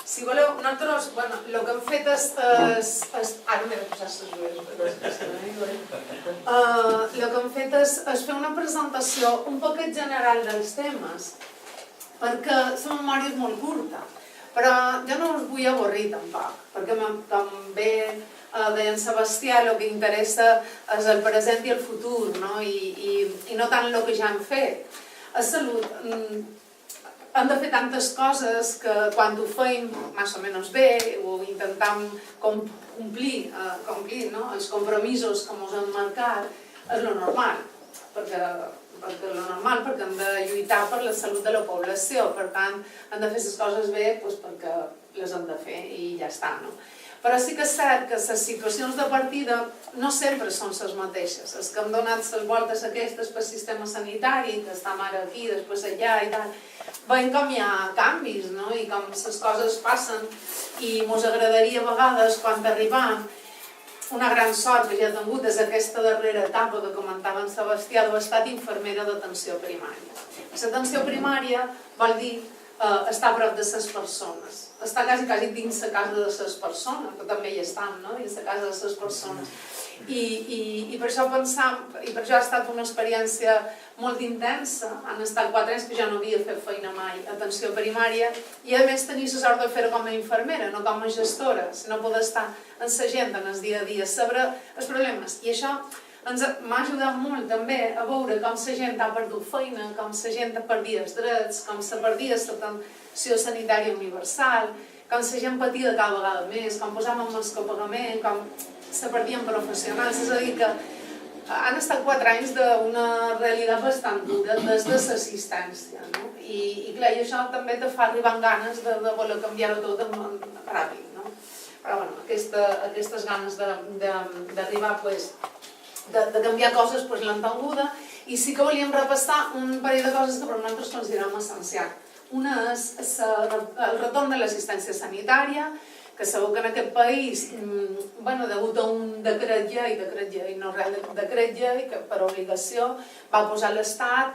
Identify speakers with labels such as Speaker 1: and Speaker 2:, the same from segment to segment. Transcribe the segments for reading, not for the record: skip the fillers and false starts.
Speaker 1: Si voleu, nosaltres, bueno, el que hem fet és... Ara m'he de posar les ulleres. El que hem fet és fer una presentació un poquet general dels temes, perquè la memòria és molt curta. Però jo no us vull avorrir tampoc, perquè com bé deia en Sebastià, el que interessa és el present i el futur, i no tant el que ja hem fet. A salut, hem de fer tantes coses que quan ho feim més o menys bé o intentem complir els compromisos que ens hem marcat és lo normal, perquè hem de lluitar per la salut de la població, per tant hem de fer les coses bé perquè les hem de fer i ja està. Però sí que és cert que les situacions de partida no sempre són les mateixes. Els que hem donat les voltes aquestes pel sistema sanitari, que estem ara aquí, després allà i tal, veiem com hi ha canvis i com les coses passen i ens agradaria a vegades, quan arribam, una gran sort que ja he tingut és aquesta darrera etapa que comentava en Sebastià d'haver estat infermera d'atenció primària. L'atenció primària vol dir estar a prop de les persones, estar quasi dins la casa de les persones, que també hi estan, dins la casa de les persones. I per això ha estat una experiència molt intensa. Han estat 4 anys que jo no havia fet feina mai a atenció primària i a més tenir la sort de fer-ho com a infermera, no com a gestora, sinó poder estar amb la gent en el dia a dia, saber els problemes. I això m'ha ajudat molt també a veure com la gent ha perdut feina, com la gent perdia els drets, com se perdia l'atenció sanitària universal, com la gent patia cada vegada més, com posàvem els copagament, com se perdien professionals. És a dir, que han estat 4 anys d'una realitat bastant dura des de l'assistència. I clar, això també te fa arribar amb ganes de voler canviar-ho tot ràpid. Però bueno, aquestes ganes d'arribar de canviar coses l'han tinguda i sí que volíem repassar un parell de coses que per nosaltres considerem essencial. Una és el retorn de l'assistència sanitària, que sabeu que en aquest país, degut a un decret llei, que per obligació va posar l'Estat,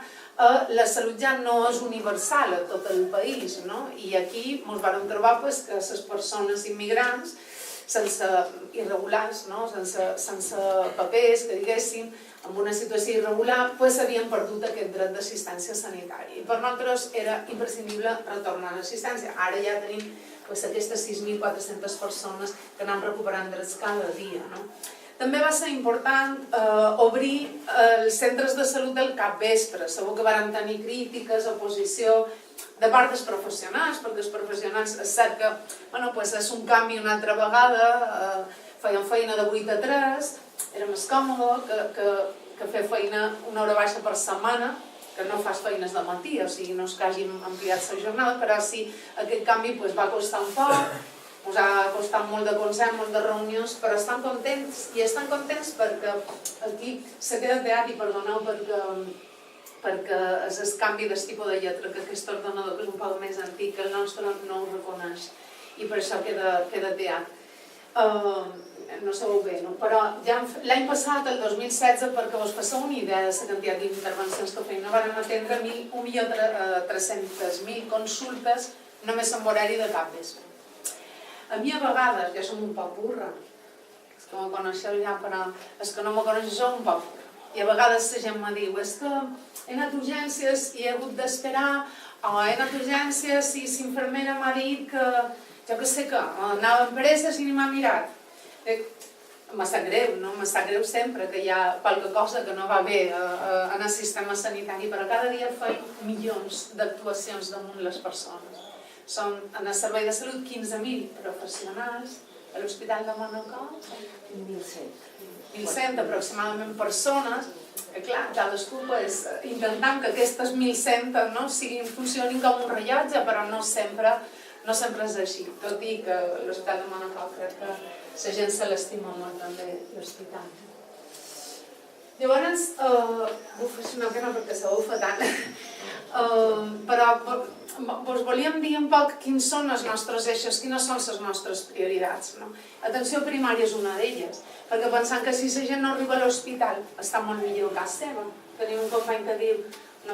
Speaker 1: la salut ja no és universal a tot el país, i aquí ens vam trobar que les persones immigrants irregulars, sense papers, que diguéssim, en una situació irregular, havien perdut aquest dret d'assistència sanitària. I per nosaltres era imprescindible retornar a l'assistència. Ara ja tenim aquestes 6.400 persones que anem recuperant drets cada dia. També va ser important obrir els centres de salut del capvespre. Segur que varen tenir crítiques, oposició de part dels professionals, perquè els professionals és cert que és un canvi una altra vegada, feien feina de 8 a 3, era més còmode que fer feina una hora baixa per setmana, que no fas feines de matí, o sigui, no és que hàgim ampliat la jornada, però sí, aquest canvi va costar un poc, ens ha costat molt de consens, molt de reunions, però estan contents, i estan contents perquè aquí se queda teat, i perdoneu perquè és el canvi del tipus de lletra, que aquest ordenador, que és un poc més antic, que el nostre no ho reconeix, i per això queda teat. No sabeu bé, però l'any passat, el 2016, perquè vos passeu una idea de la quantitat d'intervencions que feim, vam atendre 1.300.000 consultes només en horari de capvespre. A mi a vegades, ja som un poc burra, els que me coneixeu ja, però els que no me coneixeu som un poc burra. I a vegades la gent me diu, és que he anat a urgències i he hagut d'esperar, o he anat a urgències i l'infermera m'ha dit que, jo que sé què, anava amb presses i ni m'ha mirat. Em sap greu, no? Em sap greu sempre que hi ha qualque cosa que no va bé en el sistema sanitari, però cada dia fem milions d'actuacions damunt les persones. Són en el servei de salut 15.000 professionals, a l'Hospital de Manacor 1.100 aproximadament persones, que clar, cadascú intentant que aquestes 1.100 funcionin com un rellotge, però no sempre és així, tot i que l'Hospital de Manacor crec que la gent se l'estima molt també, l'hospital. Llavors, és una pena perquè se bufa tant, però vos volíem dir un poc quins són els nostres eixos, quines són les nostres prioritats. Atenció primària és una d'elles, perquè pensant que si la gent no arriba a l'hospital està molt millor a casa seva. Tenim un company que diu, la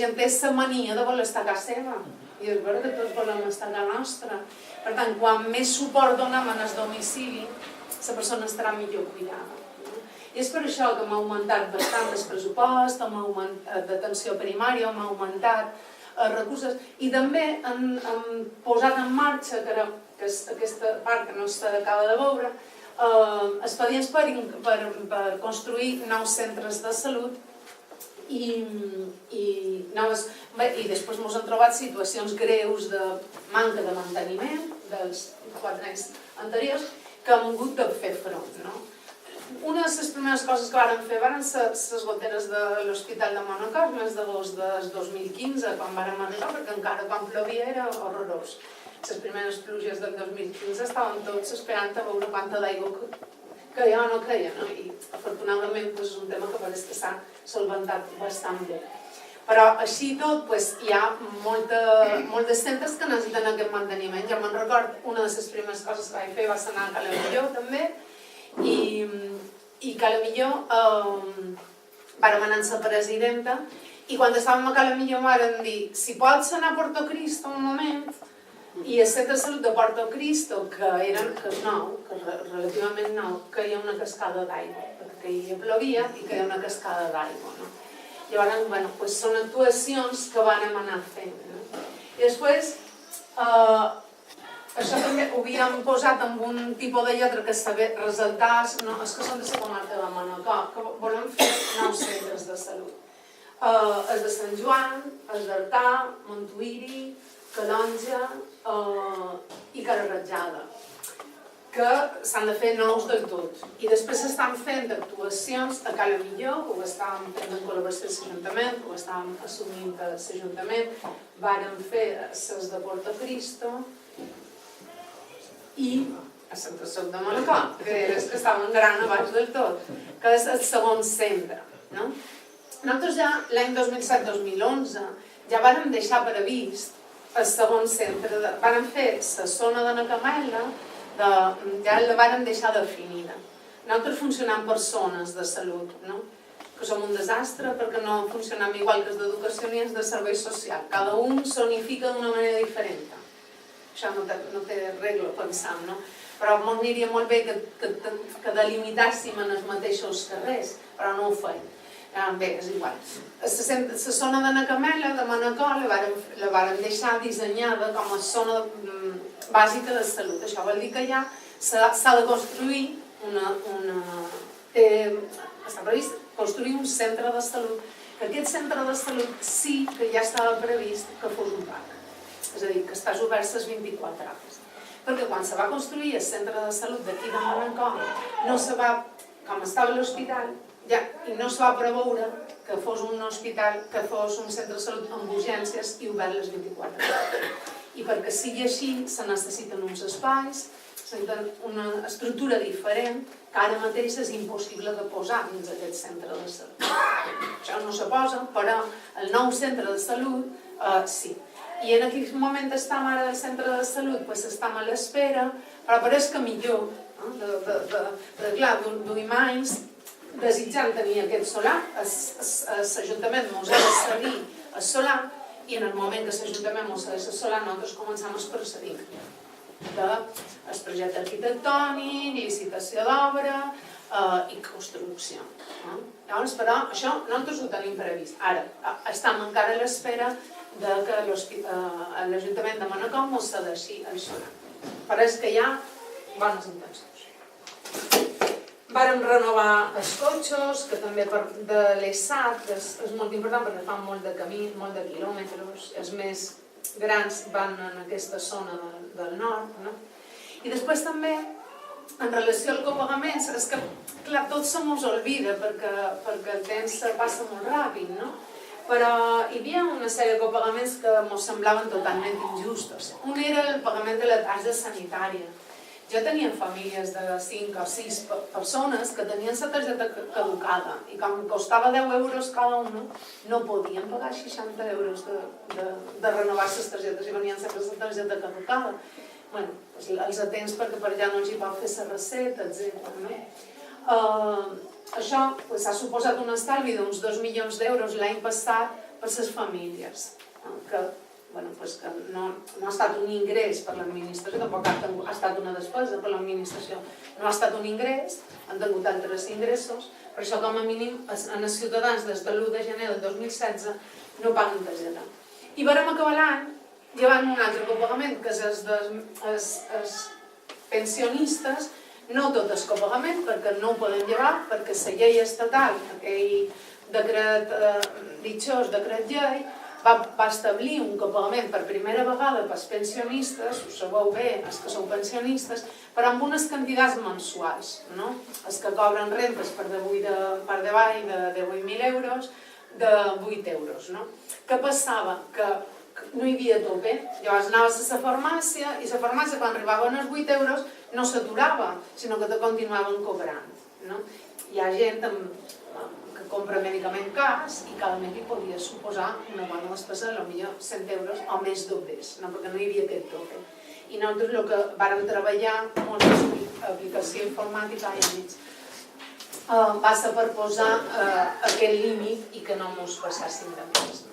Speaker 1: gent té la mania de voler estar a casa seva. i és vera que tots volem estar a casa nostra. Per tant, quan més suport donem en el domicili, la persona estarà millor cuidada. I és per això que hem augmentat bastant el pressupost, d'atenció primària, hem augmentat recursos, i també hem posat en marxa, que és aquesta part que no s'acaba de veure, expedients per construir nous centres de salut i després ens hem trobat situacions greus de manca de manteniment dels 4 anys anteriors que hem hagut de fer front. Una de les primeres coses que vàrem fer van ser les goteres de l'Hospital de Manacor, mes d'agost del 2015, quan vàrem arribar, perquè encara quan plovia era horrorós. Les primeres pluges del 2015 estaven tots esperant a veure quanta d'aigua queia o no queia, i afortunadament és un tema que pareix que s'ha solventat bastant bé. Però així i tot hi ha moltes centres que necessiten aquest manteniment. Ja me'n record, una de les primeres coses que vaig fer va ser anar a Calamilló també, i Calamilló vàrem anar amb la presidenta i quan estàvem a Calamilló vàrem dir si pots anar a Porto Cristo un moment, i el centre de salut de Porto Cristo, que és nou, que és relativament nou, que hi ha una cascada d'aigua, perquè hi plovia i que hi ha una cascada d'aigua. Llavors, són actuacions que vàrem anar fent. I després, això també ho havíem posat amb un tipus de lletra que saber ressaltar, és que són de la comarca de Manacor, que volem fer nous centres de salut. Els de Sant Joan, els d'Artà, Montuïri, Calonja i Cararratjada, que s'han de fer nous del tot. I després s'estan fent actuacions a Calamilló, que ho estàvem fent en col·laboració amb l'Ajuntament, que ho estàvem assumint a l'Ajuntament, vàrem fer les de Porto Cristo i a Sant Salut de Manacor, que estaven gran abans del tot, que és el segon centre. Nosaltres ja l'any 2007-2011 ja vàrem deixar previst el segon centre, vàrem fer la zona de Nacamela, ja la vàrem deixar definida. Nosaltres funcionam per zones de salut, que som un desastre perquè no funcionam igual que els d'educació ni els de servei social. Cada un zonifica d'una manera diferent. Això no té regla, pensam, però m'aniria molt bé que delimitàssim en els mateixos carrers, però no ho feim. Bé, és igual. La zona de Nacamela, de Manacor, la vàrem deixar dissenyada com a zona bàsica de salut. Això vol dir que ja s'ha de construir està previst construir un centre de salut, que aquest centre de salut sí que ja estava previst que fos un parc. És a dir, que estàs obert les 24 hores. Perquè quan se va construir el centre de salut d'aquí de Manacor, no se va, com estava l'hospital, i no es va preveure que fos un hospital, que fos un centre de salut amb urgències i obert les 24 hores. I perquè sigui així, se necessiten uns espais, una estructura diferent, que ara mateix és impossible de posar dins aquest centre de salut. Això no se posa, però el nou centre de salut sí. I en aquell moment estem ara al centre de salut, estem a l'espera, però pareix que millor, clar, duim anys desitjant tenir aquest solar, l'Ajuntament ens ha de cedir el solar i en el moment que l'Ajuntament ens cedeix el solar nosaltres començam el procediment del projecte arquitectònic, licitació d'obra i construcció. Llavors, però, això nosaltres ho tenim previst. Ara, estem encara a l'espera que l'Ajuntament de Manacor ens cedeixi el solar. Pareix que hi ha bones intencions. Vàrem renovar els cotxes, que també de l'ESAT és molt important perquè fan molt de camí, molt de quilòmetres, els més grans van en aquesta zona del nord. I després també, en relació al copagament, és que, clar, tot se mos oblida perquè el temps passa molt ràpid, però hi havia una sèrie de copagaments que ens semblaven totalment injustos. Un era el pagament de la targeta sanitària. Jo tenia famílies de 5 o 6 persones que tenien la targeta caducada i com costava 10 euros cada una, no podien pagar 60 euros de renovar les targetes i venien sempre la targeta caducada. Els atents perquè per allà no els hi pot fer la recepta, etc. Això s'ha suposat un estalvi d'uns 2 milions d'euros l'any passat per les famílies, que que no ha estat un ingrés per l'administració, tampoc ha estat una despesa per l'administració, no ha estat un ingrés, han tingut altres ingressos, per això com a mínim els ciutadans des de l'1 de gener del 2016 no paguen targeta. I vàrem acabar l'any llevant un altre copagament, que és els pensionistes, no tot el copagament, perquè no ho podem llevar, perquè la llei estatal, aquell decret ditxós, decret llei, va establir un copagament per primera vegada pels pensionistes, ho sabeu bé, els que sou pensionistes, però amb unes quantitats mensuals, no? Els que cobren rentes per davall de 18.000 euros, de 8 euros, no? Què passava? Que no hi havia tope. Llavors anaves a la farmàcia i la farmàcia quan arribaven els 8 euros no s'aturava, sinó que te continuaven cobrant. Hi ha gent que compra medicament cars i cada mes li podia suposar una bona despesa, potser 100 euros o més d'obres, perquè no hi havia aquest tope. I nosaltres el que vàrem treballar amb l'aplicació informàtica va ser per posar aquest límit i que no ens passessin de més.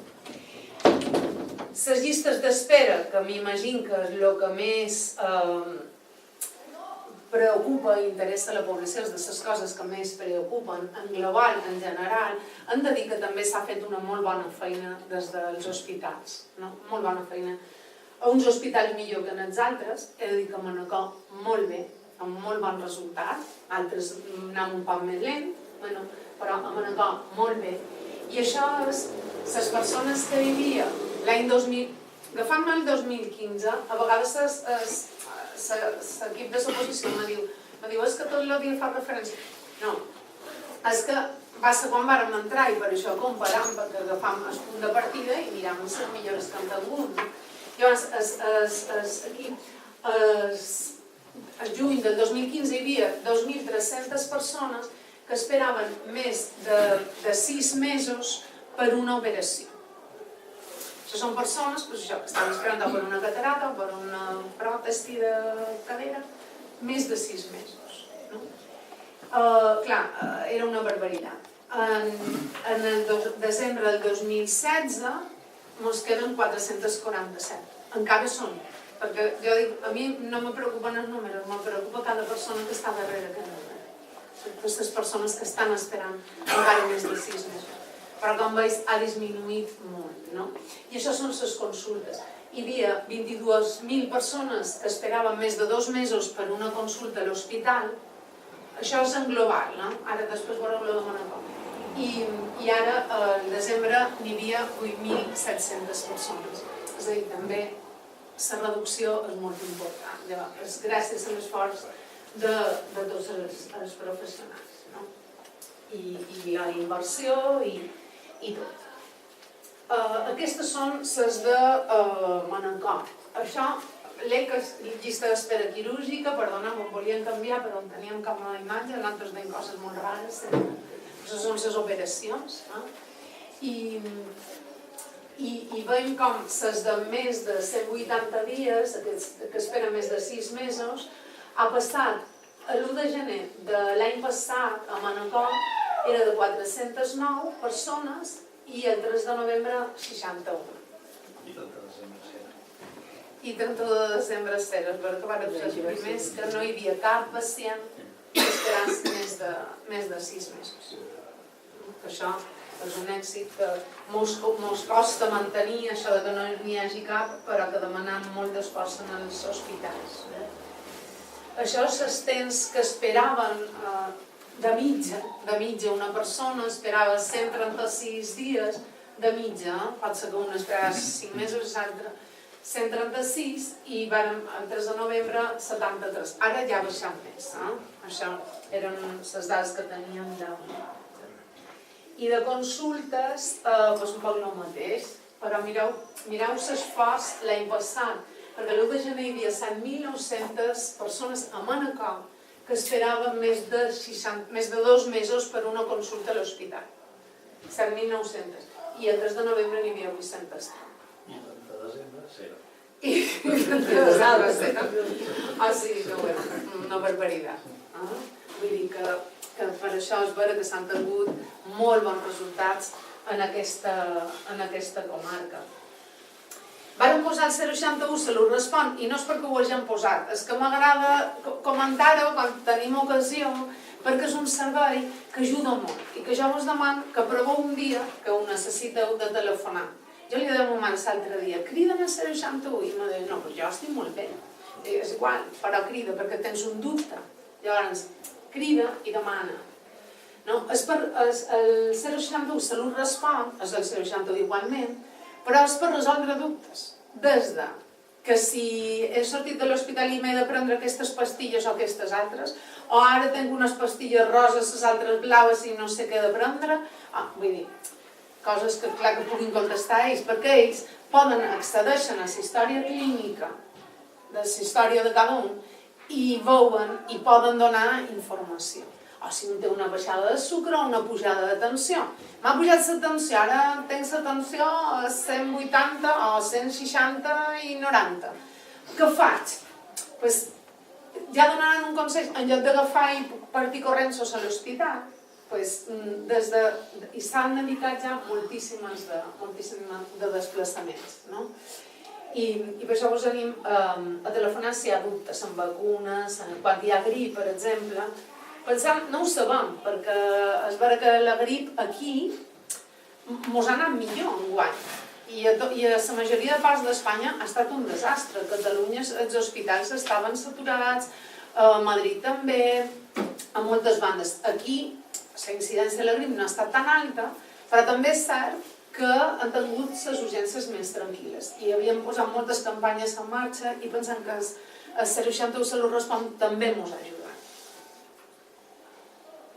Speaker 1: Les llistes d'espera, que m'imagino que és el que més preocupa i interessa a la població, és de les coses que més preocupen en global, en general, hem de dir que també s'ha fet una molt bona feina des dels hospitals, molt bona feina. A uns hospitals millor que en els altres, he de dir que a Manacor molt bé, amb molt bon resultat, altres anem un poc més lent, però a Manacor molt bé. I això és, les persones que vivia l'any 2000, agafant-me el 2015, a vegades l'equip de l'oposició me diu és que tot el dia fa referència. No, és que va ser quan vàrem entrar i per això comparàvem, perquè agafam el punt de partida i miràvem les millores que han tingut. Llavors, el juny del 2015 hi havia 2.300 persones que esperaven més de 6 mesos per una operació. Això són persones que estan esperant per una catarata o per una pròtesi de cadera més de 6 mesos. Clar, era una barbaritat. En el desembre del 2016 ens queden 447. Encara són. Perquè jo dic, a mi no me preocupen els números, me preocupa cada persona que està darrere aquest número. Aquestes persones que estan esperant encara més de 6 mesos. Però com veus ha disminuït molt, no? I això són les consultes. Hi havia 22.000 persones que esperaven més de 2 mesos per una consulta a l'hospital. Això és en global, no? Ara després veureu la de Manacor. I ara, al desembre, n'hi havia 8.700 persones. És a dir, també la reducció és molt important. És gràcies a l'esforç de tots els professionals, no? I la inversió i tot. Aquestes són les de Manacor. Això, llista d'espera quirúrgica, perdona, m'ho volien canviar, però en teníem cap a la imatge, nosaltres deim coses molt rares. Aquestes són les operacions. I veiem com les de més de 180 dies, que esperen més de 6 mesos, ha passat l'1 de gener de l'any passat a Manacor era de 409 persones i el 3 de novembre 61. I 30 de desembre 0, perquè van ser els primers que no hi havia cap pacient esperant més de 6 mesos. Això és un èxit que mos costa mantenir, això que no n'hi hagi cap, però que demanem molt d'esforç en els hospitals. Això és els temps que esperaven de mitja una persona esperava 136 dies de mitja, pot ser que una esperava 5 mesos i l'altra 136 i el 3 de novembre 73. Ara ja ha baixat més, això eren les dades que teníem i de consultes un poc el mateix, però mireu l'esforç l'any passat, perquè l'1 de gener hi havia 7.900 persones a Manacor que esperaven més de 2 mesos per una consulta a l'hospital. 7.900. I el 3 de novembre n'hi havia 800.
Speaker 2: I el 30 de desembre, 0.
Speaker 1: I el 30 de desembre, 0. Ah, sí, una barbaritat. Vull dir que per això és vera que s'han tingut molt bons resultats en aquesta comarca. Varen posar el 061 Salut Respon, i no és perquè ho hagin posat, és que m'agrada comentar-ho quan tenim ocasió, perquè és un servei que ajuda molt i que jo us demano que proveu un dia que ho necessiteu de telefonar. Jo li deia a ma mare l'altre dia, crida'm al 061, i em deia, no, però jo estic molt bé. És igual, però crida perquè tens un dubte. Llavors, crida i demana. No? El 061 Salut Respon, és el 061 igualment, però és per resoldre dubtes. Des de que si he sortit de l'hospital i m'he de prendre aquestes pastilles o aquestes altres, o ara tinc unes pastilles roses, les altres blaues i no sé què de prendre, vull dir, coses que clar que puguin contestar ells, perquè ells poden accedir a la història clínica, de la història de cada un, i veuen i poden donar informació. O si un té una baixada de sucre o una pujada de tensió. M'ha pujat la tensió, ara tinc la tensió a 180 o 160 i 90. Què faig? Doncs ja donaran un consell, en lloc d'agafar i partir corrents a l'hospital, i s'han dedicat ja moltíssims de desplaçaments. I per això us anem a telefonar si hi ha dubtes en vacunes, quan hi ha grip, per exemple. Pensam, no ho sabem, perquè és vera que la grip aquí mos ha anat millor enguany. I a la majoria de parts d'Espanya ha estat un desastre. A Catalunya els hospitals estaven saturats, a Madrid també, a moltes bandes. Aquí la incidència de la grip no ha estat tan alta, però també és cert que han tingut les urgències més tranquil·les. I havíem posat moltes campanyes en marxa i pensem que el 061 Salut Respon també ens ha ajudat.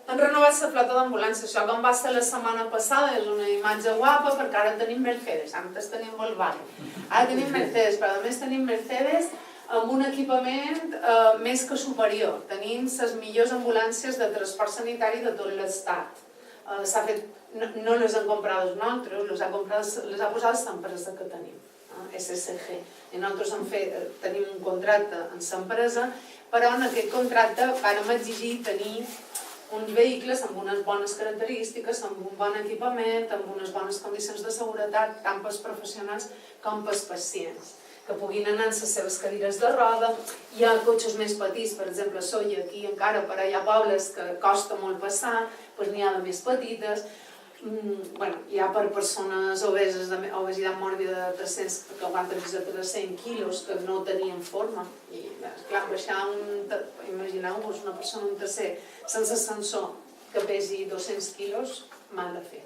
Speaker 1: Han renovat la flota d'ambulàncies. Això com va ser la setmana passada és una imatge guapa perquè ara tenim Mercedes, antes tenim Volkswagen. Ara tenim Mercedes, però a més tenim Mercedes amb un equipament més que superior. Tenim les millors ambulàncies de transport sanitari de tot l'estat. No les han comprades nosaltres, les ha posat l'empresa que tenim, SSG. I nosaltres tenim un contracte amb l'empresa, però en aquest contracte vam exigir tenir uns vehicles amb unes bones característiques, amb un bon equipament, amb unes bones condicions de seguretat, tant pels professionals com pels pacients, que puguin anar en les seves cadires de roda. Hi ha cotxes més petits, per exemple, a Solla, aquí encara, però hi ha pobles que costa molt passar, doncs n'hi ha de més petites. Hi ha per persones obeses, obesitat mòrbida de 300, que aguanten fins a 300 quilos, que no tenien forma. I clar, baixar imagineu-vos una persona un tercer sense ascensor que pesi 200 quilos, mal de fer.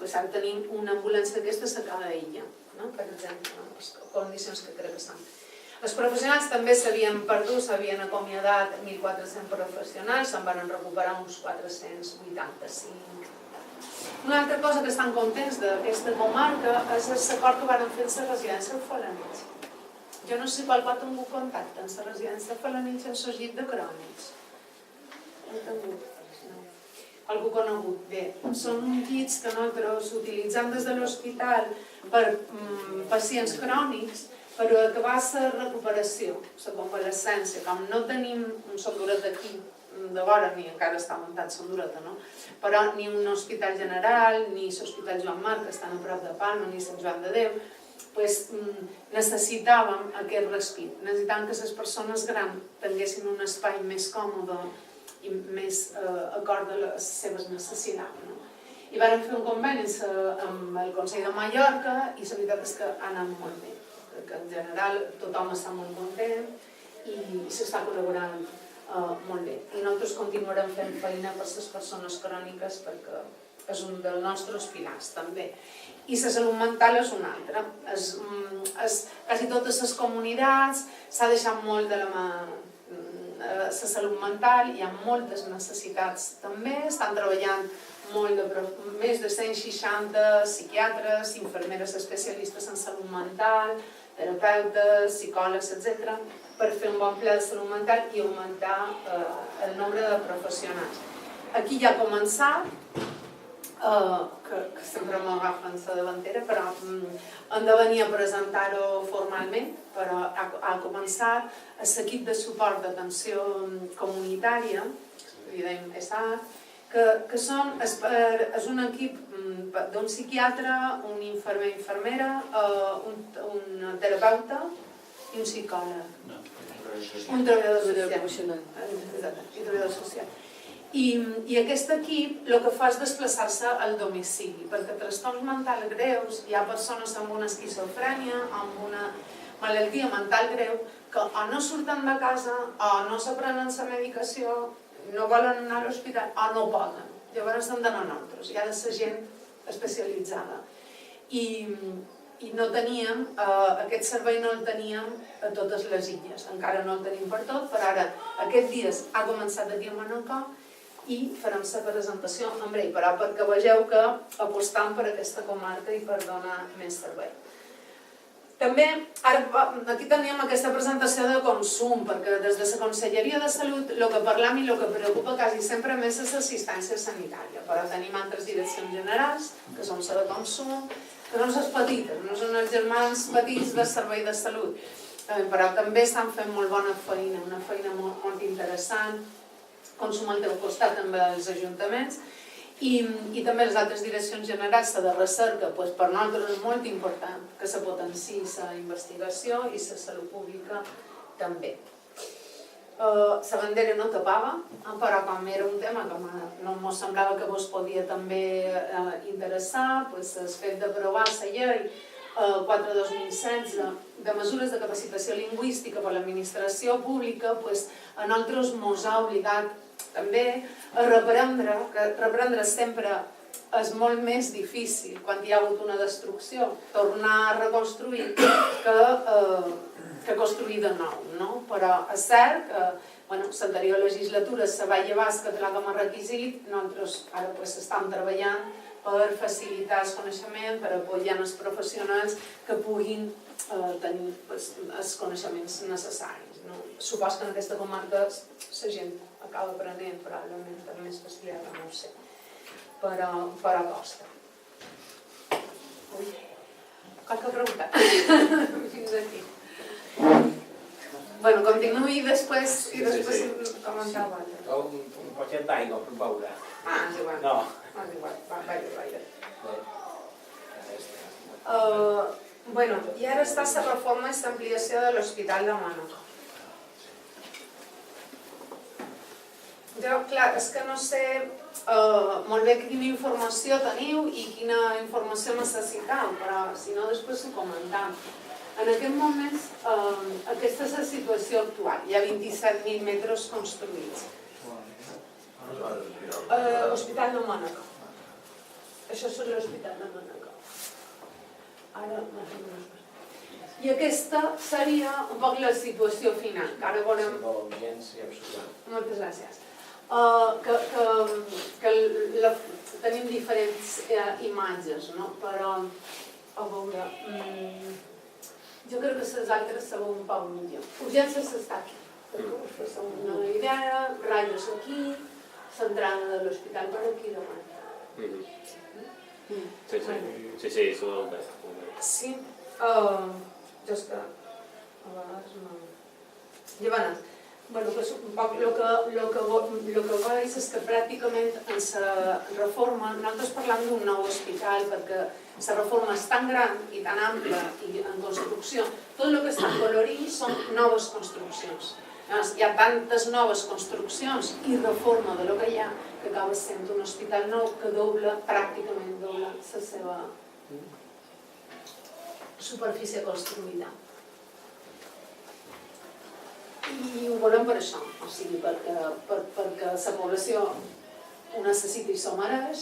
Speaker 1: Doncs ara tenim una ambulància d'aquestes a cada illa, per exemple, les condicions que crec que estan. Els professionals també s'havien perdut, s'havien acomiadat 1.400 professionals, se'n van recuperar uns 485. Una altra cosa que estan contents d'aquesta comarca és l'acord que van fer amb la residència de Felanitx. Jo no sé qual ha tingut contacte amb la residència de Felanitx en el llit de crònics. No he tingut. Algú conegut. Bé, són llits que nosaltres utilitzem des de l'hospital per pacients crònics per acabar la recuperació, la convalescència. Com no tenim un sonduret d'aquí, de vora, ni encara està muntat Sondureta, però ni un hospital general, ni l'Hospital Joan Marc, que estan a prop de Palma, ni Sant Joan de Déu, necessitàvem aquest respir. Necessitàvem que les persones grans tinguessin un espai més còmode i més acord a les seves necessitats. I vam fer un conveni amb el Consell de Mallorca i la veritat és que ha anat molt bé, perquè en general tothom està molt content i s'està col·laborant molt bé. I nosaltres continuarem fent feina per les persones cròniques perquè és un dels nostres pilars també. I la salut mental és una altra. Quasi totes les comunitats s'ha deixat molt de la mà la salut mental, hi ha moltes necessitats també, estan treballant més de 160 psiquiatres, infermeres especialistes en salut mental, terapeutes, psicòlegs, etc., per fer un bon pla de salut mental i augmentar el nombre de professionals. Aquí ja ha començat, que sempre m'agafen la davantera, però hem de venir a presentar-ho formalment, però ha començat l'equip de suport d'atenció comunitària, li dèiem ESAC, que és un equip d'un psiquiatre, un infermer-infermera, un terapeuta i un psicòleg. Un treballador social. Exacte, un treballador social. I aquest equip el que fa és desplaçar-se al domicili, perquè trastorns mentals greus hi ha persones amb una esquizofrènia, amb una malaltia mental greu, que o no surten de casa, o no s'aprenen la medicació, no volen anar a l'hospital, o no poden. Llavors s'han d'anar a nosaltres, hi ha de ser gent especialitzada. I no teníem, aquest servei no el teníem a totes les illes, encara no el tenim per tot, però ara aquests dies ha començat aquí a Manacor i farem la presentació en breu, però perquè vegeu que apostam per aquesta comarca i per donar més servei. També, aquí teníem aquesta presentació de consum, perquè des de la Conselleria de Salut el que parlam i el que preocupa quasi sempre més és l'assistència sanitària, però tenim altres direccions generals, que són la de consum, que no són les petites, no són els germans petits del servei de salut, però també estan fent molt bona feina, una feina molt interessant, consum al teu costat amb els ajuntaments, i també les altres direccions generals, la de recerca, per nosaltres és molt important que se potenciï la investigació i la salut pública també. La bandera no tapava, però com era un tema que no ens semblava que vos podia també interessar, el fet d'aprovar la llei 4/2016 de mesures de capacitació lingüística per a l'administració pública, a nosaltres ens ha obligat també a reprendre, que reprendre sempre és molt més difícil quan hi ha hagut una destrucció, tornar a reconstruir que construir de nou, però és cert que l'anterior legislatura se va llevar el català com a requisit, nosaltres ara estem treballant per facilitar el coneixement, per apoyar els professionals que puguin tenir els coneixements necessaris. Supos que en aquesta comarca la gent acaba aprenent, probablement per més facilitat, no ho sé, però costa. Ui, qualque pregunta? Fins aquí. Bueno, continuï i després comentava.
Speaker 2: Un poquet d'aigua per beure.
Speaker 1: És igual.
Speaker 2: No.
Speaker 1: És igual, vaja. I ara està la reforma i l'ampliació de l'Hospital de Manacor. Jo, clar, és que no sé molt bé quina informació teniu i quina informació necessiteu, però si no després ho comentam. En aquest moment, aquesta és la situació actual. Hi ha 27.000 metres construïts. Hospital de Manacor. Això és l'Hospital de Manacor. Ara, i aquesta seria un poc la situació final, que ara veurem... Moltes gràcies. Que tenim diferents imatges, però a veure... Jo crec que les altres sabeu un poc millor. Urgències està aquí, perquè us feu una idea, ratlles aquí, l'entrada de l'hospital per aquí davant.
Speaker 3: Sí, això ho veig.
Speaker 1: Sí, jo és que a vegades no... Llavors, el que veig és que pràcticament en la reforma, nosaltres parlem d'un nou hospital perquè la reforma és tan gran i tan ampla i en construcció, tot el que està en colorí són noves construccions. Hi ha tantes noves construccions i reforma de lo que hi ha que acaba sent un hospital nou que pràcticament dobla la seva superfície construïda. I ho volem per això, o sigui, perquè la població ho necessita i s'ho mereix,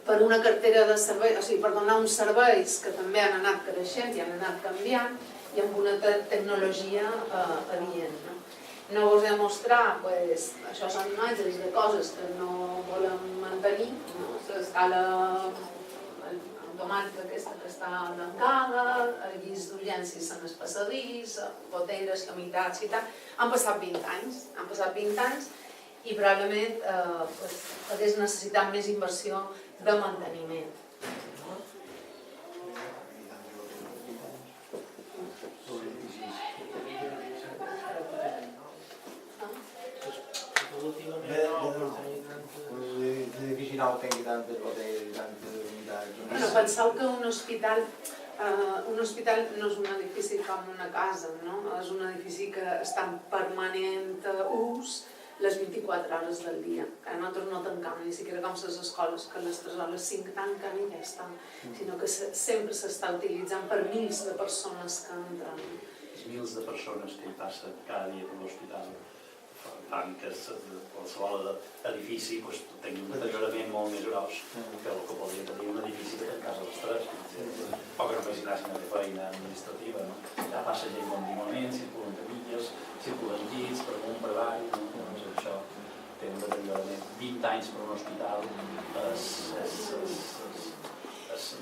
Speaker 1: per una cartera de serveis, o sigui, per donar uns serveis que també han anat creixent i han anat canviant i amb una tecnologia adient. No vos he mostrat, això són imatges de coses que no volem mantenir, l'escala automàtica aquesta que està tancada, el llis d'urgències en el passadís, goteres, camitats i tal. Han passat 20 anys i probablement hagués necessitat més inversió de manteniment.
Speaker 4: final tingui tantes botelles, tantes unitats.
Speaker 1: Bueno, penseu que un hospital no és un edifici com una casa, no? És un edifici que està en permanent ús les 24 hores del dia. Nosaltres no tancam, ni siquiera com les escoles, que les 3 hores 5 tanquen i ja està. Sinó que sempre s'està utilitzant per mils de persones que entren.
Speaker 5: Els mils de persones que hi passen cada dia per l'hospital fan que qualsevol edifici tingui un deteriorament molt més gros que el que podria tenir un edifici que en casa dels tres. O que només hi hagi una feina administrativa. Ja passa gent contínuament, circulen camilles, circulen llits, per amunt, per avall. Això té un deteriorament. 20 anys per un hospital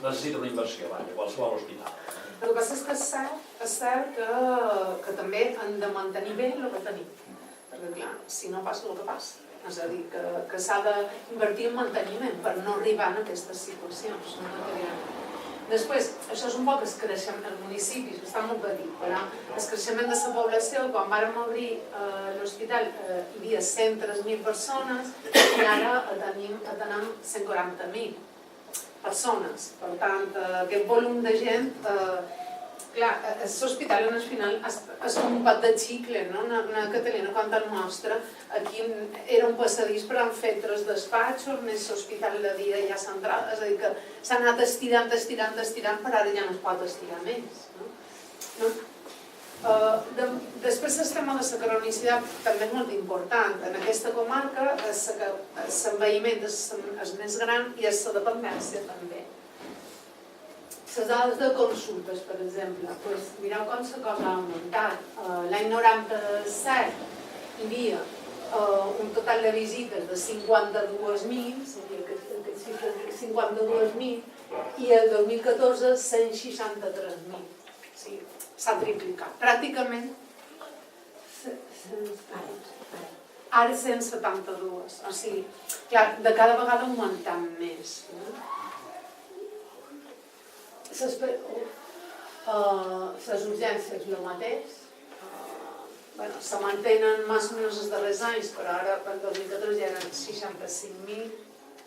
Speaker 5: necessita una inversió, qualsevol hospital.
Speaker 1: El que passa és que és cert que també hem de mantenir bé el que tenim. Perquè, clar, si no passa el que passa. És a dir, que s'ha d'invertir en manteniment per no arribar a aquestes situacions. Després, això és un poc el creixement dels municipis, està molt petit, però el creixement de la població, quan vàrem obrir l'hospital hi havia 103.000 persones i ara tenim 140.000 persones. Per tant, aquest volum de gent, clar, l'hospital en el final és un pat de xicle, no? Una Catalina com el nostre, aquí era un passadís però han fet 3 despatxos, més l'hospital de dia ja s'ha entrat, és a dir que s'ha anat estirant, però ara ja no es pot estirar més. Després el tema de la cronicitat també és molt important. En aquesta comarca l'envelliment és més gran i la dependència també. Les dades de consultes, per exemple, mireu com la cosa ha augmentat. L'any 97 hi havia un total de visites de 52.000, aquest xifra de 52.000, i el 2014 163.000. O sigui, s'ha triplicat. Pràcticament ara 172. O sigui, clar, de cada vegada augmentant més. Les urgències el mateix, se mantenen més o menys els darrers anys, però ara per 2014 ja eren 65.000,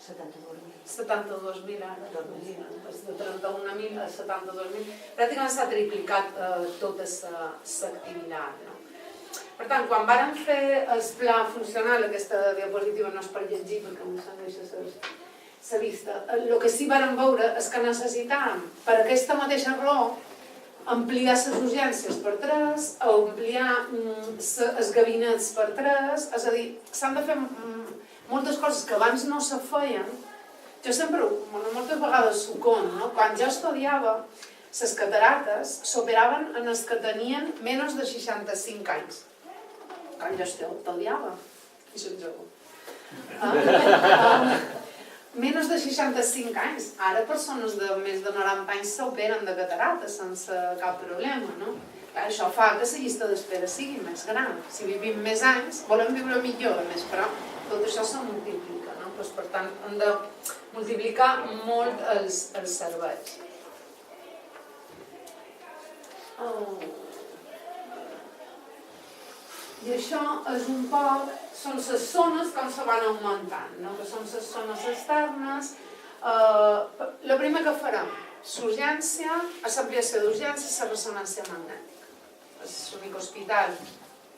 Speaker 1: 72.000 ara, de 31.000 a 72.000, pràcticament s'ha triplicat tota l'activitat. Per tant, quan vàrem fer el pla funcional, aquesta diapositiva no és per llegir perquè no se'n deixa la vista, el que sí vàrem veure és que necessitàvem, per aquesta mateixa raó, ampliar les urgències per 3, ampliar els gabinets per 3, és a dir, s'han de fer moltes coses que abans no se feien. Jo sempre, moltes vegades ho conto, no? Quan jo estudiava, les catarates s'operaven en els que tenien menys de 65 anys. Quan jo estudiava, i soc jove. Menys de 65 anys. Ara persones de més de 90 anys s'operen de catarata sense cap problema, no? Això fa que la llista d'espera sigui més gran. Si vivim més anys, volem viure millor, a més, però tot això se multiplica, no? Per tant, hem de multiplicar molt els serveis. I això és un poc, són les zones com se van augmentant, no? Que són les zones externes. El primer que farem, l'urgència, l'ampliació d'urgència i la ressonància magnètica. És l'únic hospital,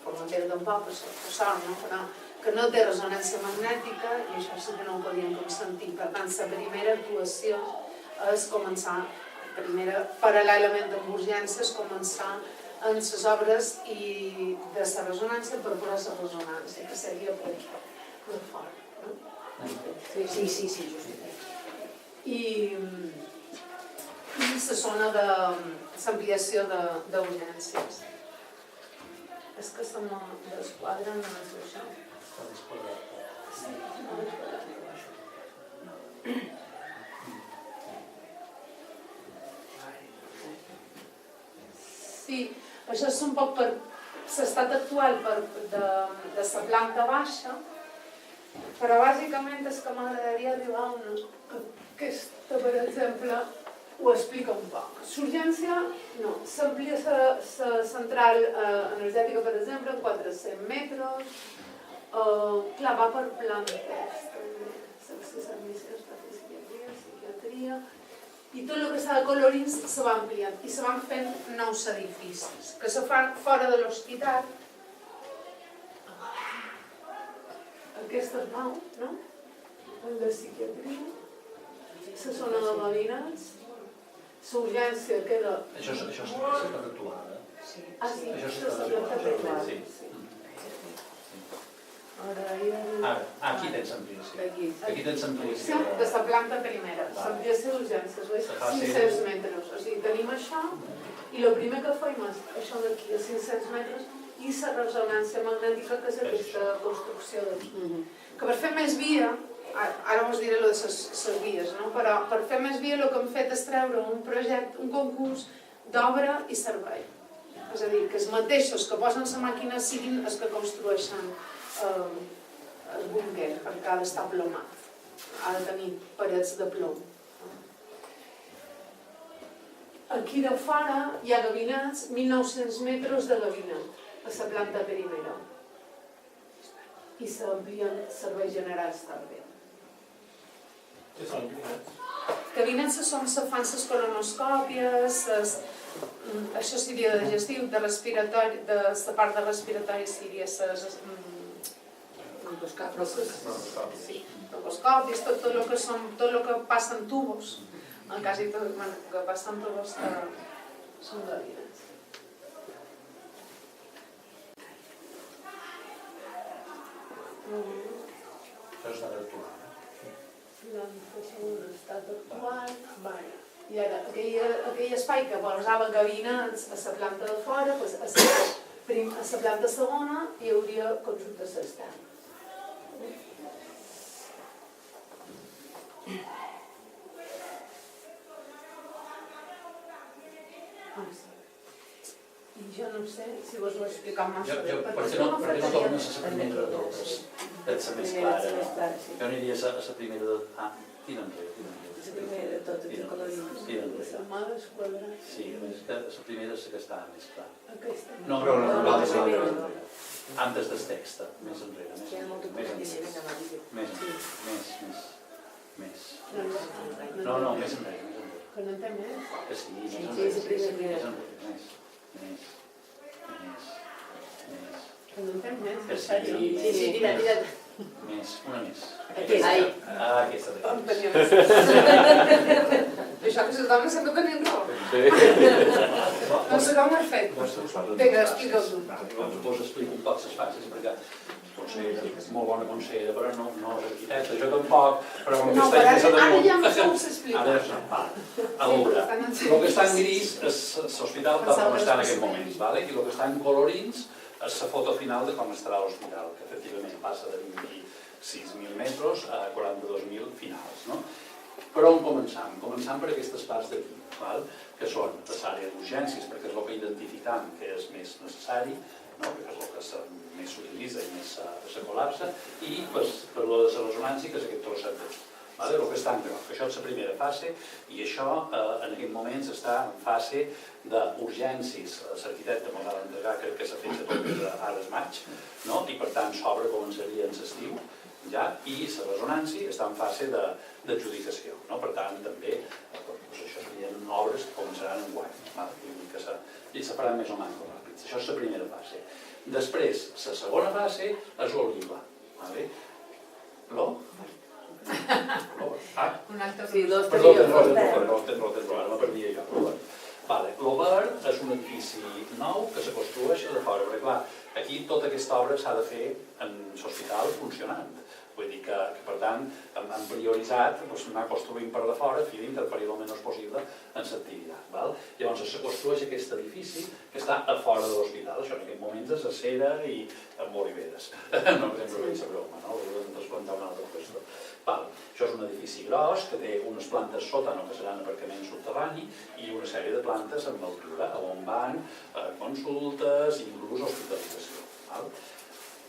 Speaker 1: Formentera tampoc, per sort, no? Però que no té ressonància magnètica i això sí que no ho podíem consentir. Per tant, la primera actuació és començar, paral·lelament amb urgència, és començar en les obres de la ressonància per posar la ressonància, que seria per fora. Sí, justament. I la zona de l'ampliació d'urgències. És que se me desquadren en això. Sí, això és un poc per l'estat actual de la planta baixa, però bàsicament és que m'agradaria arribar a una... Aquesta, per exemple, ho explica un poc. L'urgència, no. S'amplia la central energètica, per exemple, en 400 metres. Clar, va per plantes. servicis de psiquiatria, i tot el que està de colorins se va ampliant i se van fent nous edificis que se fan fora de l'hospital. Aquest és nou, no? El de psiquiatria, la zona de gabinets, l'urgència queda...
Speaker 5: Això s'està actuant, eh?
Speaker 1: Ah, sí,
Speaker 5: Això
Speaker 1: això
Speaker 5: s'està
Speaker 1: s'està
Speaker 5: actuant,
Speaker 1: sí.
Speaker 5: Aquí tens ampliació. Aquí tens
Speaker 1: Sí,
Speaker 5: ampliació.
Speaker 1: de la planta primera, l'ampliació d'urgències, 500 metres. O sigui, tenim això i el primer que fem és això d'aquí a 500 metres i la ressonància magnètica, que és aquesta construcció d'aquí. Que per fer més via, ara us diré el de les vies, no? Però per fer més via el que hem fet és treure un projecte, un concurs d'obra i servei. És a dir, que els mateixos que posen la màquina siguin els que construeixen el búnquer, perquè ha d'estar plomat. Ha de tenir parets de plom. Aquí de fora hi ha gabinets, 1.900 metres de gabinet, a la planta primera. I s'amplien serveis generals també.
Speaker 2: Què són gabinets?
Speaker 1: Gabinets són se fan les colonoscòpies, això seria de digestiu, de respiratori, de la part de respiratori seria broncoscòpies, tot el que passa en tubos, en quasi tot el que passa en tubos són gabinets.
Speaker 5: Això està actuant.
Speaker 1: L'estat actual, i ara aquell espai que posava gabinets a la planta de fora, a la planta segona hi hauria consultes externes. I jo no sé si vos ho he explicat massa bé.
Speaker 5: Per què no tornes a la primera de totes? És la més clara. Jo aniria a la primera de... Tira enrere.
Speaker 6: La primera de totes, de colorins.
Speaker 5: Tira enrere.
Speaker 1: La mà dels quadrats.
Speaker 5: Sí, a més, la primera és la que està més clara.
Speaker 1: Aquesta.
Speaker 5: No, però no. Antes del text, més enrere. Més. No, més enrere.
Speaker 1: Que no entenc més?
Speaker 5: Que sí, més
Speaker 6: primera.
Speaker 1: Que no entenc més?
Speaker 5: Que sí.
Speaker 6: Sí, tira.
Speaker 5: Més, una més.
Speaker 6: Aquesta.
Speaker 5: Aquesta de
Speaker 1: Em tenia més. Això que les dones sempre tenien raó. No sé com ho has fet. Vinga, explica'l tu.
Speaker 5: Us explico un poc les fases, perquè és molt bona consellera, però no és arquitecta, jo tampoc, però com que
Speaker 1: No,
Speaker 5: està
Speaker 1: però ara ja
Speaker 5: no
Speaker 1: m'ho s'explica.
Speaker 5: Ara ja va. A veure, el que està en gris és l'hospital tal com està en aquest moment, i el que està en colorins és la foto final de com estarà l'hospital, que efectivament passa de 26.000 metres a 42.000 finals. Per on començam? Començam per aquestes parts d'aquí, que són les àrees d'urgències, perquè és el que identificam que és més necessari, perquè és el que més s'utilitza i més se col·lapsa, i per la de la ressonància, que és aquest trosset d'aquí. El que està en groc. Això és la primera fase, i això en aquest moment està en fase d'urgències. L'arquitecte m'ho va entregar, crec que s'ha fet tot ara al maig, i per tant s'obre, començaria en l'estiu, i la ressonància està en fase d'adjudicació. Per tant, també, això serien obres que començaran en guany, i se faran més o menys ràpids. Això és la primera fase. Després, la segona fase és l'oliva.
Speaker 1: Un altre
Speaker 6: Sí, dos
Speaker 5: Perdó,
Speaker 6: tenies.
Speaker 5: ara me perdia jo. El verd és un edifici nou que se construeix de fora, perquè clar, aquí tota aquesta obra s'ha de fer en l'hospital funcionant. Vull dir que, per tant, hem prioritzat anar construint per de fora, d'interferir el menys possible en l'activitat. Llavors se construeix aquest edifici que està a fora de l'hospital. Això en aquest moment és a Cera i amb oliveres. No, per exemple, aquesta broma, no? Hem d'esplantar una altra qüestió. Això és un edifici gros que té unes plantes sota, que seran aparcament subterrani, i una sèrie de plantes amb altura, on van consultes i inclús hospitalització.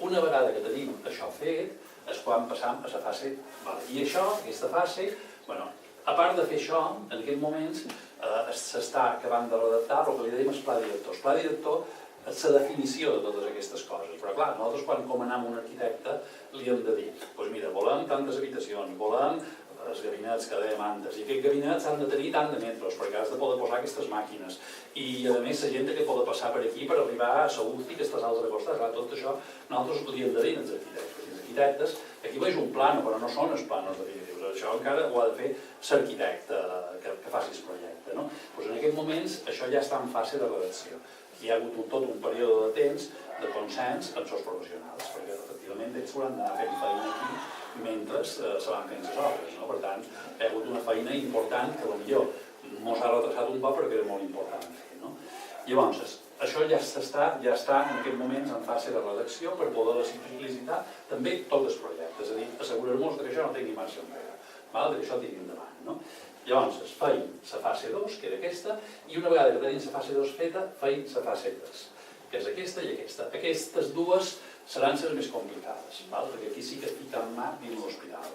Speaker 5: Una vegada que tenim això fet, és quan passam a la fase... I això, aquesta fase, a part de fer això, en aquests moments s'està acabant de redactar el que li dèiem el pla director. El pla director la definició de totes aquestes coses. Però clar, nosaltres quan comanam un arquitecte li hem de dir, doncs mira, volem tantes habitacions, volem els gabinets que dèiem antes, i aquests gabinets han de tenir tant de metres, perquè has de poder posar aquestes màquines. I a més la gent que pot passar per aquí per arribar a Saúl i aquestes altres costes. Clar, tot això nosaltres li hem de dir als arquitectes. I els arquitectes, aquí veig un plano, però no són els planos definitius. Això encara ho ha de fer l'arquitecte que faci el projecte. Doncs en aquests moments això ja està en fase de redacció. Hi ha hagut tot un període de temps de consens amb els professionals, perquè efectivament ells hauran d'anar fent feina aquí mentre se van fent les obres. Per tant, hi ha hagut una feina important que potser mos ha retrasat un poc perquè era molt important fer. Llavors, això ja està en aquests moments en fase de redacció per poder licitar també tots els projectes, és a dir, assegurar-nos que això no tingui marxa enrere, que això tiri endavant. Llavors, feim la fase 2, que era aquesta, i una vegada que tenim la fase 2 feta, feim la fase 3, que és aquesta i aquesta. Aquestes dues seran les més complicades, perquè aquí sí que es fica en mà dins l'hospital.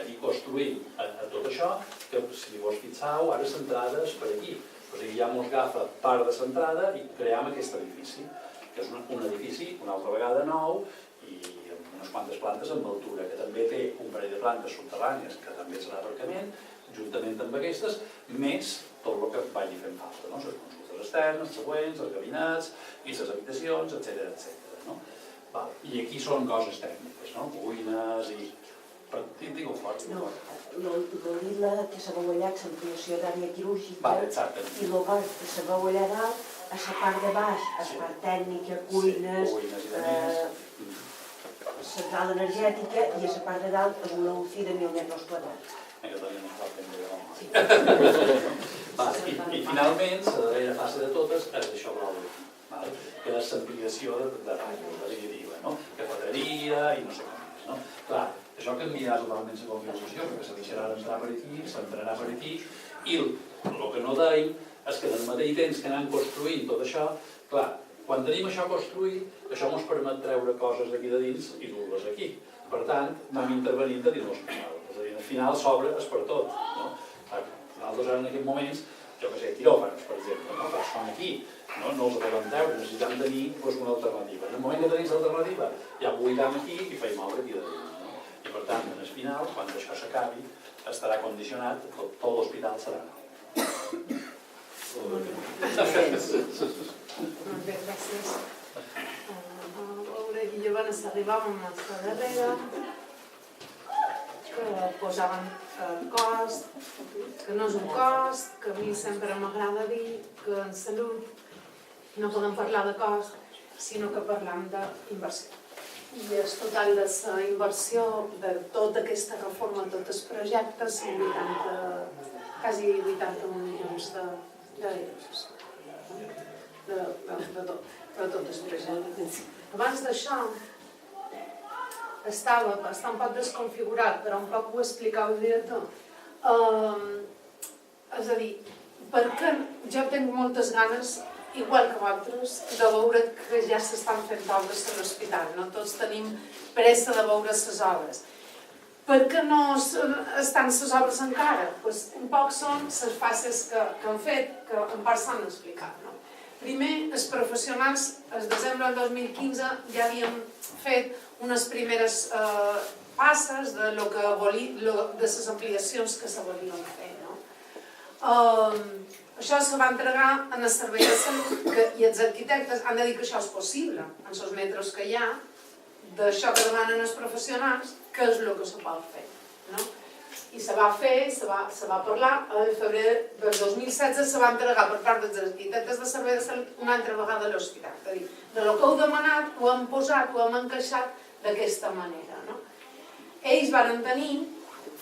Speaker 5: Aquí construïm tot això, que si vos fixeu, ara l'entrada és per aquí. O sigui, ja ens agafa part de l'entrada i creem aquest edifici, que és un edifici una altra vegada nou i amb unes quantes plantes amb altura, que també té un parell de plantes subterrànies, que també serà aparcament, juntament amb aquestes, més tot el que vagi fent falta, les consultes externes, els següents, els gabinets i les habitacions, etc. I aquí són coses tècniques, cuines i... Digue-ho fort.
Speaker 6: L'Olila, que s'ha veullat l'ampliació d'àrea quirúrgica, i el golf que s'ha veullat dalt, a la part de baix, a la part tècnica, cuines, central energètica, i a la part de dalt, una UCI de 1.000 metres quadrats.
Speaker 5: I finalment, la darrera fase de totes és això de l'Olila, que és l'ampliació de ràdio, cafeteria i no sé com més. Clar, això canviarà totalment la configuració, perquè se deixarà d'entrar per aquí, s'entrarà per aquí, i el que no deim és que en el mateix temps que anem construint tot això, clar, quan tenim això construït, això ens permet treure coses d'aquí de dins i dur-les aquí. Per tant, anem intervenint de dins l'hospital. És a dir, al final s'obre és per tot. Nosaltres en aquests moments, jo que sé, quiròfans, per exemple, però són aquí, no els devem treure, necessitem tenir una alternativa. En el moment que tenim l'alternativa, ja buidam aquí i feim obra aquí de dins. I per tant, en el final, quan això s'acabi, estarà condicionat, tot l'hospital serà nou.
Speaker 1: Molt bé, gràcies. A veure, i llavors arribàvem a la darrera, que posaven el cost, que no és un cost, que a mi sempre m'agrada dir que en salut no podem parlar de cost, sinó que parlem d'inversió. I el total de la inversió de tota aquesta reforma, tots els projectes, són quasi 81 milions d'euros. De tot el projecte. Abans d'això, estava un poc desconfigurat, però un poc ho explicava el director. És a dir, perquè jo tinc moltes ganes, igual que vosaltres, de veure que ja s'estan fent obres a l'hospital. No tots tenim pressa de veure les obres. Per què no estan les obres encara? Un poc són les fases que han fet, que en part s'han explicat. Primer, els professionals, el desembre del 2015, ja havíem fet unes primeres passes de les ampliacions que se volien fer. Això se va entregar en el servei de salut i els arquitectes han de dir que això és possible, en els metres que hi ha, d'això que demanen els professionals, que és el que se pot fer. I se va fer, se va parlar, el febrer del 2016 se va entregar per part dels arquitectes de servei de salut una altra vegada a l'hospital. És a dir, de lo que heu demanat, ho hem posat, ho hem encaixat d'aquesta manera. Ells van tenir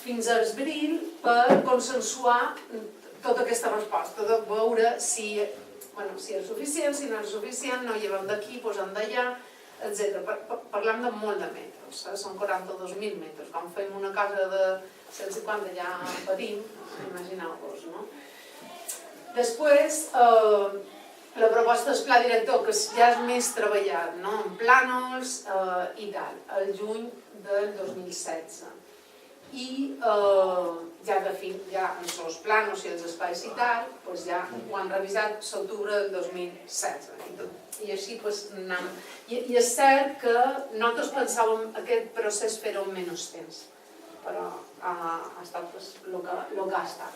Speaker 1: fins a abril per consensuar tota aquesta resposta, de veure si és suficient, si no és suficient, no llevem d'aquí, posem d'allà, etc. Parlem de molt de metres, són 42.000 metres. Quan fem una casa de 150 ja patim, imagineu-vos, no? Després, la proposta del pla director, que ja és més treballat, en plànols i tal, el juny del 2016. i ja en els planos i els espais i tal, ja ho han revisat l'octubre del 2016. I així anem. I és cert que nosaltres pensàvem aquest procés fer-ho en menys temps, però ha estat el que ha estat.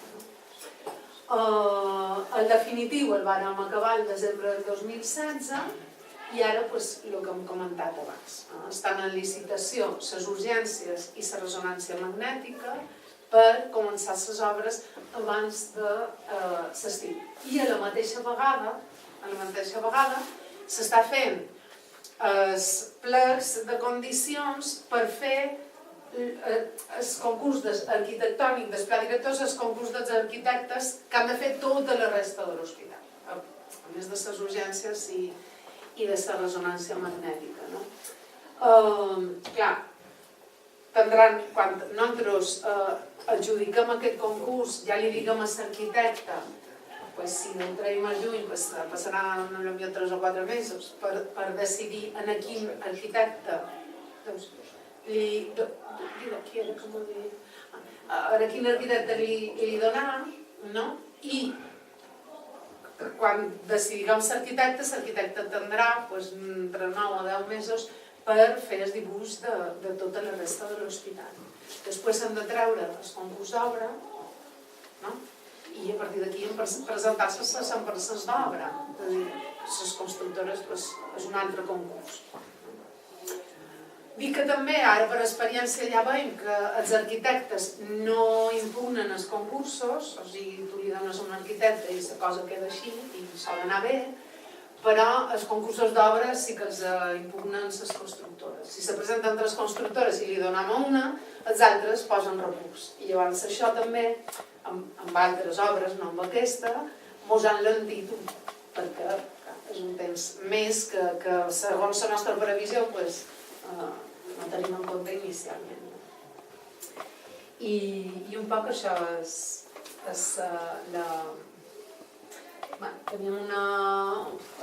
Speaker 1: En definitiu el vàrem acabar el desembre del 2016 i ara el que hem comentat abans. Estan en licitació les urgències i la resonància magnètica per començar les obres abans de l'estiu. I a la mateixa vegada s'està fent els plecs de condicions per fer el concurs arquitectònic dels plans directors, el concurs dels arquitectes que han de fer tota la resta de l'hospital, a més de les urgències i de la resonància magnètica. Clar, quan nosaltres adjudiquem aquest concurs, ja li diguem a l'arquitecte, si no ho traiem al juny, passaran potser 3 o 4 mesos per decidir a quin arquitecte li donar, i quan decidirem l'arquitecte tindrà entre 9 o 10 mesos per fer el dibuix de tota la resta de l'hospital. Després hem de treure el concurs d'obra i a partir d'aquí presentar-se les empreses d'obra. Les constructores és un altre concurs. Dic que també, ara per experiència ja veiem que els arquitectes no impugnen els concursos, o sigui, tu li dones a un arquitecte i la cosa queda així i sol anar bé, però els concursos d'obres sí que els impugnen les constructores. Si se presenten 3 constructores i li donem a una, els altres posen recurs. I llavors això també, amb altres obres, no amb aquesta, mos han lentit, perquè és un temps més que segons la nostra previsió no tenim en compte inicialment. I un poc això és teníem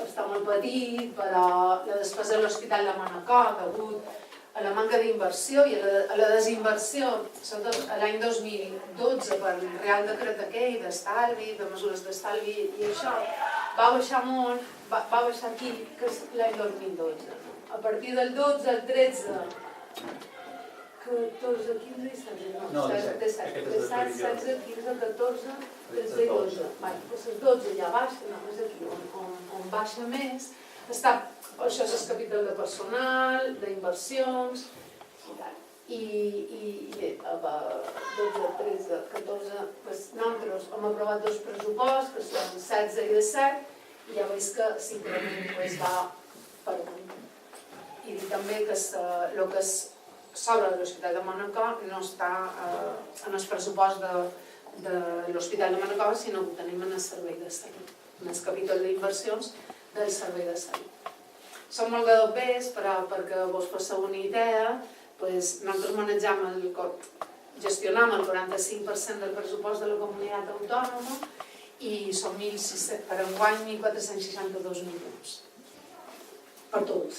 Speaker 1: està molt petit, però la despesa de l'Hospital de Manacor, degut a la manca d'inversió i a la desinversió, sobretot l'any 2012, per el Real Decret aquell d'estalvi, de mesures d'estalvi i això, va baixar molt, va baixar aquí, que és l'any 2012. A partir del 12, el 13, 14, 15 i 16, no, 17, 16, 15, 14, 13 i 12. Els 12 ja baixen, només aquí on baixa més. Això és el capítol de personal, d'inversions i tal. I a 12, 13, 14, nosaltres hem aprovat 2 pressuposts, que són 16 i 17, i ja veus que simplement va per amunt. I dir també que el que s'obre de l'Hospital de Manacor no està en el pressupost de l'Hospital de Manacor, sinó que ho tenim en el servei de salut, en el capítol d'inversions del servei de salut. Som molt gadopers, però perquè vos passeu una idea, nosaltres gestionam el 45% del pressupost de la comunitat autònoma i som per enguany 1.462 milions. Per tots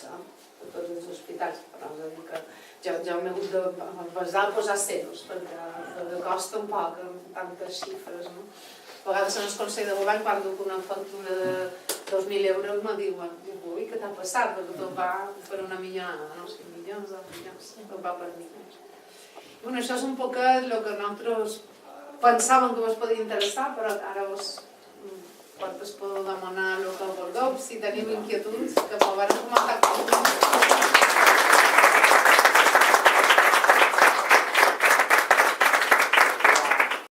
Speaker 1: els hospitals, però és a dir que ja m'he hagut de posar ceros, perquè costa un poc amb tantes xifres. A vegades en el Consell de Govern, quan duc una factura de 2.000 euros, me diuen, ui, què t'ha passat? Perquè tot va per una millonada, no? 5 milions, 2 milions, tot va per milions. I això és un poc el que nosaltres pensàvem que vos podia interessar, però ara vos podeu demanar el que vulgueu, si tenim inquietuds, que m'ho van contactar.